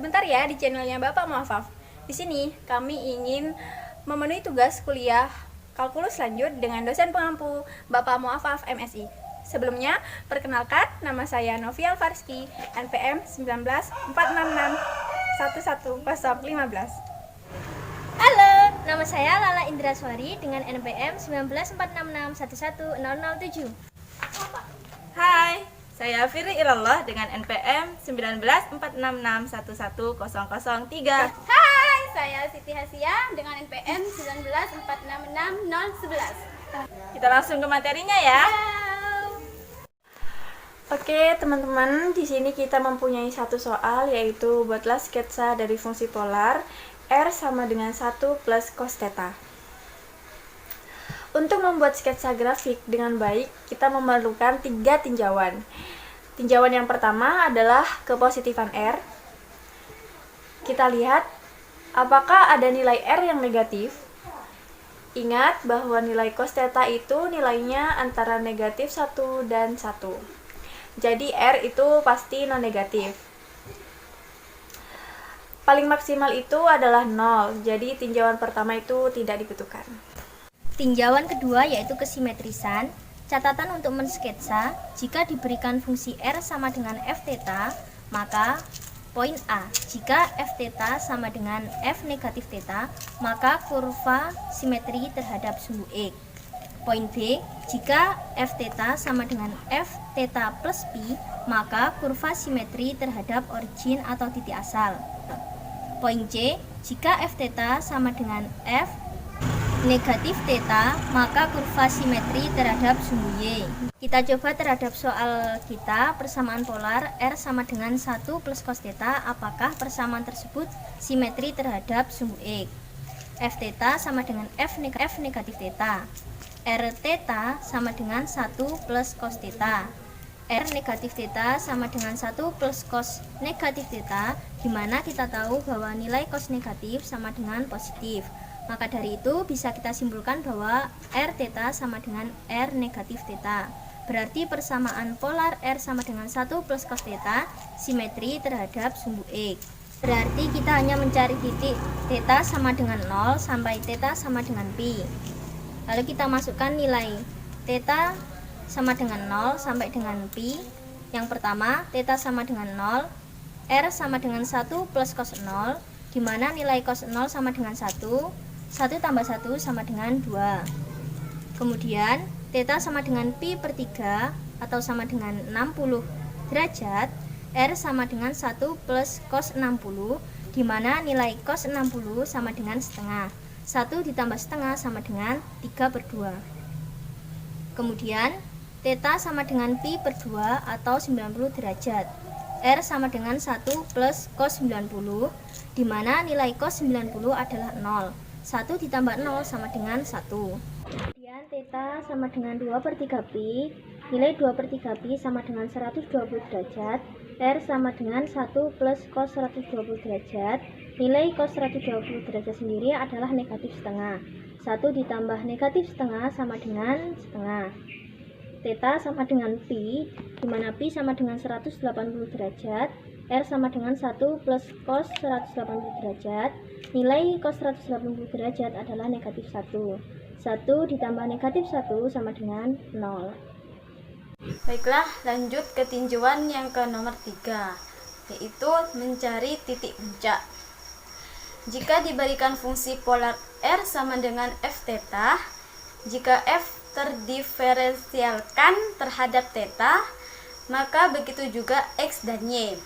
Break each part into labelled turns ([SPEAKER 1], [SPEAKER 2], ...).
[SPEAKER 1] Sebentar ya di channelnya Bapak Muafaf. Di sini kami ingin memenuhi tugas kuliah kalkulus lanjut dengan dosen pengampu Bapak Muafaf MSI. Sebelumnya, perkenalkan nama saya Novia Alfarski, NPM 19466111015.
[SPEAKER 2] Halo, nama saya Lala Indraswari dengan NPM 19466111007.
[SPEAKER 3] Hai, saya Firi Ilallah dengan NPM 19466111003.
[SPEAKER 1] Hai, saya Siti Hasia dengan NPM 194666011.
[SPEAKER 3] Kita langsung ke materinya ya.
[SPEAKER 1] Oke teman-teman, di sini kita mempunyai satu soal, yaitu buatlah sketsa dari fungsi polar R sama dengan 1 plus cos theta. Untuk membuat sketsa grafik dengan baik, kita memerlukan 3 tinjauan. Tinjauan yang pertama adalah kepositifan R. Kita lihat apakah ada nilai R yang negatif. Ingat bahwa nilai cos theta itu nilainya antara negatif 1 dan 1. Jadi R itu pasti non-negatif. Paling maksimal itu adalah 0, jadi tinjauan pertama itu tidak dibutuhkan.
[SPEAKER 2] Tinjauan kedua yaitu kesimetrisan. Catatan untuk mensketsa, jika diberikan fungsi R sama dengan f theta, maka poin A, jika f theta sama dengan f negatif theta, maka kurva simetri terhadap sumbu X. Poin B, jika f theta sama dengan f theta plus pi, maka kurva simetri terhadap origin atau titik asal. Poin C, jika f theta sama dengan f negatif theta, maka kurva simetri terhadap sumbu Y. Kita coba terhadap soal kita, persamaan polar R sama dengan 1 plus cos theta, apakah persamaan tersebut simetri terhadap sumbu X? F theta sama dengan f negatif theta. R theta sama dengan 1 plus cos theta. R negatif theta sama dengan 1 plus cos negatif theta, di mana kita tahu bahwa nilai cos negatif sama dengan positif. Maka dari itu bisa kita simpulkan bahwa R theta sama dengan R negatif theta. Berarti persamaan polar R sama dengan 1 plus cos theta simetri terhadap sumbu X. Berarti kita hanya mencari titik theta sama dengan 0 sampai theta sama dengan pi. Lalu kita masukkan nilai theta sama dengan 0 sampai dengan pi. Yang pertama, theta sama dengan 0, R sama dengan 1 plus cos 0, di mana nilai cos 0 sama dengan 1 tambah 1 sama dengan 2. Kemudian, theta sama dengan pi per 3 atau sama dengan 60 derajat, R sama dengan 1 plus cos 60, di mana nilai cos 60 sama dengan setengah. 1 ditambah setengah sama dengan 3 per 2. Kemudian, theta sama dengan pi per 2 atau 90 derajat. R sama dengan 1 plus cos 90, di mana nilai cos 90 adalah 0. 1 ditambah 0 sama dengan 1. Kemudian theta sama dengan 2 per 3 pi, nilai 2 per 3 pi sama dengan 120 derajat. R sama dengan 1 plus cos 120 derajat, nilai cos 120 derajat sendiri adalah negatif setengah. 1 ditambah negatif setengah sama dengan setengah. Theta sama dengan pi, di mana pi sama dengan 180 derajat, R sama dengan 1 plus cos 180 derajat, nilai cos 180 derajat adalah negatif 1. 1 ditambah negatif 1 sama dengan 0.
[SPEAKER 3] Baiklah, lanjut ke tinjauan yang ke nomor 3, yaitu mencari titik puncak. Jika diberikan fungsi polar R sama dengan f theta, jika f terdiferensialkan terhadap theta, maka begitu juga x dan y.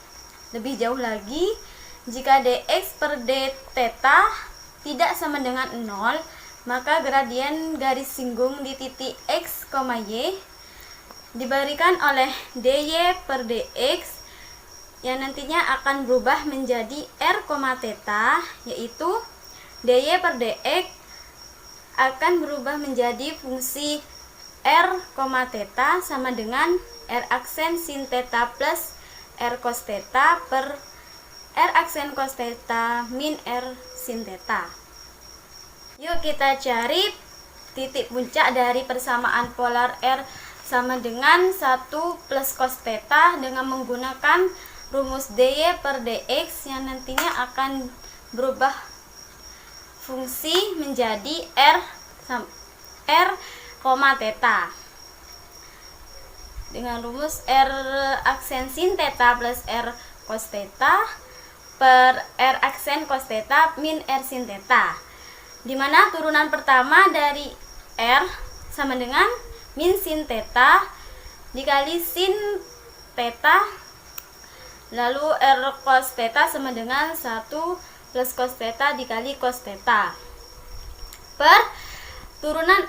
[SPEAKER 3] Lebih jauh lagi, jika dx per d theta tidak sama dengan 0, maka gradien garis singgung di titik x, y diberikan oleh dy per dx yang nantinya akan berubah menjadi r, theta, yaitu dy per dx akan berubah menjadi fungsi r, theta sama dengan r aksen sin theta plus r cos theta per r aksen cos theta min r sin theta. Yuk kita cari titik puncak dari persamaan polar R sama dengan 1 plus cos theta dengan menggunakan rumus dy per dx yang nantinya akan berubah fungsi menjadi r, theta. Dengan rumus r aksen sin theta plus r cos theta per r aksen cos theta min r sin theta, di mana turunan pertama dari r sama dengan min sin theta dikali sin theta, lalu r cos theta sama dengan 1 plus cos theta dikali cos theta, per turunan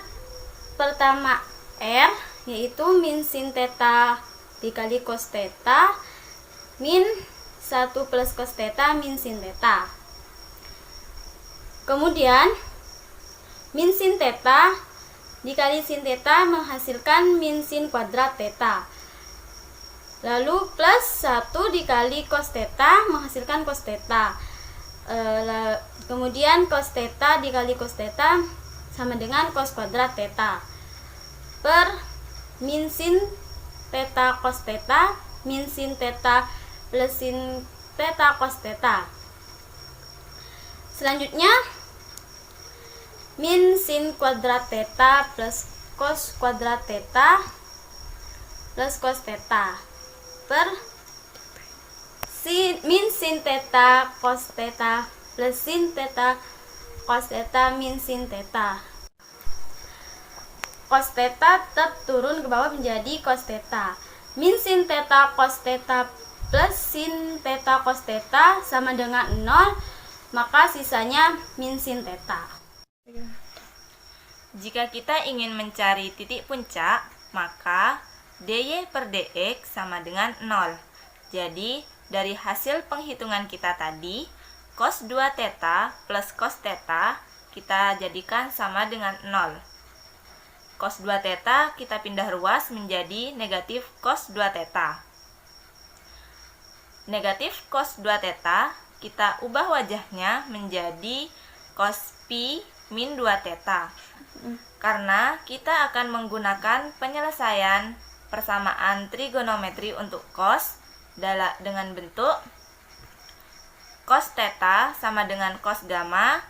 [SPEAKER 3] pertama r yaitu min sin theta dikali cos theta min 1 plus cos theta min sin theta. Kemudian min sin theta dikali sin theta menghasilkan min sin kuadrat theta. Lalu plus 1 dikali cos theta menghasilkan cos theta. Kemudian cos theta dikali cos theta sama dengan cos kuadrat theta. Per min sin theta cos theta min sin theta plus sin theta cos theta. Selanjutnya min sin kuadrat theta plus cos kuadrat theta plus cos theta per min sin theta cos theta plus sin theta cos theta min sin theta. Cos theta tetap turun ke bawah menjadi cos theta. Min sin theta cos theta plus sin theta cos theta sama dengan 0, maka sisanya min sin theta.
[SPEAKER 4] Jika kita ingin mencari titik puncak, maka dy per dx sama dengan 0. Jadi, dari hasil penghitungan kita tadi, cos 2 theta plus cos theta kita jadikan sama dengan 0. Cos 2 theta kita pindah ruas menjadi negatif cos 2 theta. Negatif cos 2 theta kita ubah wajahnya menjadi cos pi min 2 theta. Karena kita akan menggunakan penyelesaian persamaan trigonometri untuk cos dengan bentuk cos theta sama dengan cos gamma,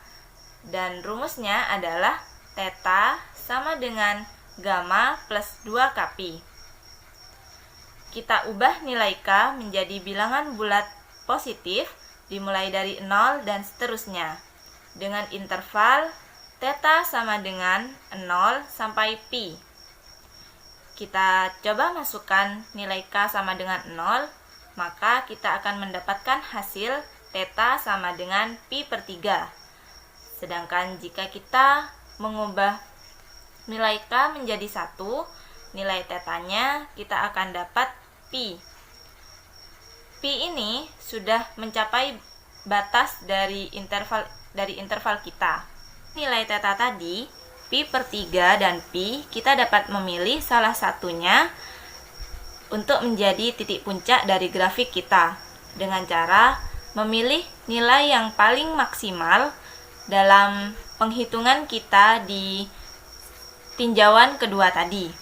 [SPEAKER 4] dan rumusnya adalah theta sama dengan gamma plus 2kpi. Kita ubah nilai k menjadi bilangan bulat positif dimulai dari 0 dan seterusnya dengan interval theta sama dengan 0 sampai pi. Kita coba masukkan nilai k sama dengan 0, maka kita akan mendapatkan hasil theta sama dengan pi per 3. Sedangkan jika kita mengubah nilai k menjadi 1, nilai tetanya kita akan dapat pi. Pi ini sudah mencapai batas dari interval kita. Nilai theta tadi, pi per 3 dan pi, kita dapat memilih salah satunya untuk menjadi titik puncak dari grafik kita dengan cara memilih nilai yang paling maksimal dalam penghitungan kita di tinjauan kedua tadi.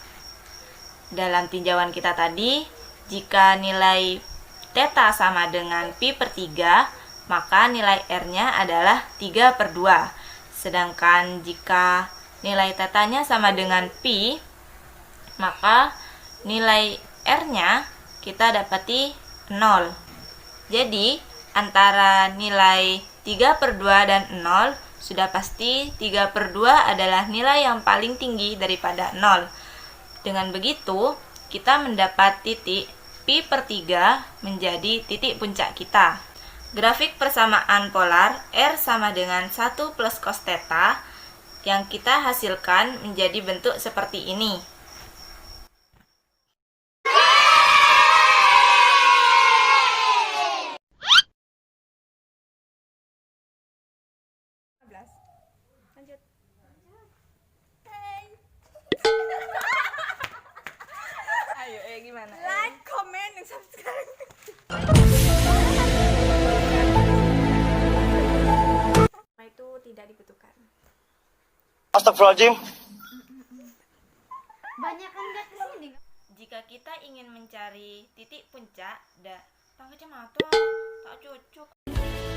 [SPEAKER 4] Dalam tinjauan kita tadi, jika nilai theta sama dengan pi per 3, maka nilai r-nya adalah 3 per 2. Sedangkan jika nilai theta-nya sama dengan pi, maka nilai r-nya kita dapati 0. Jadi, antara nilai 3 per 2 dan 0, sudah pasti 3 per 2 adalah nilai yang paling tinggi daripada 0. Dengan begitu, kita mendapat titik pi per 3 menjadi titik puncak kita. Grafik persamaan polar R sama dengan 1 plus cos theta yang kita hasilkan menjadi bentuk seperti ini.
[SPEAKER 1] Lanjut.
[SPEAKER 4] Ayo, gimana?
[SPEAKER 1] Like, comment, dan subscribe. Itu tidak dibutuhkan.
[SPEAKER 5] Astagfirullahaladzim.
[SPEAKER 3] Banyak kan nggak kesini.
[SPEAKER 4] Jika kita ingin mencari titik puncak Tak kacamata, tak cocok.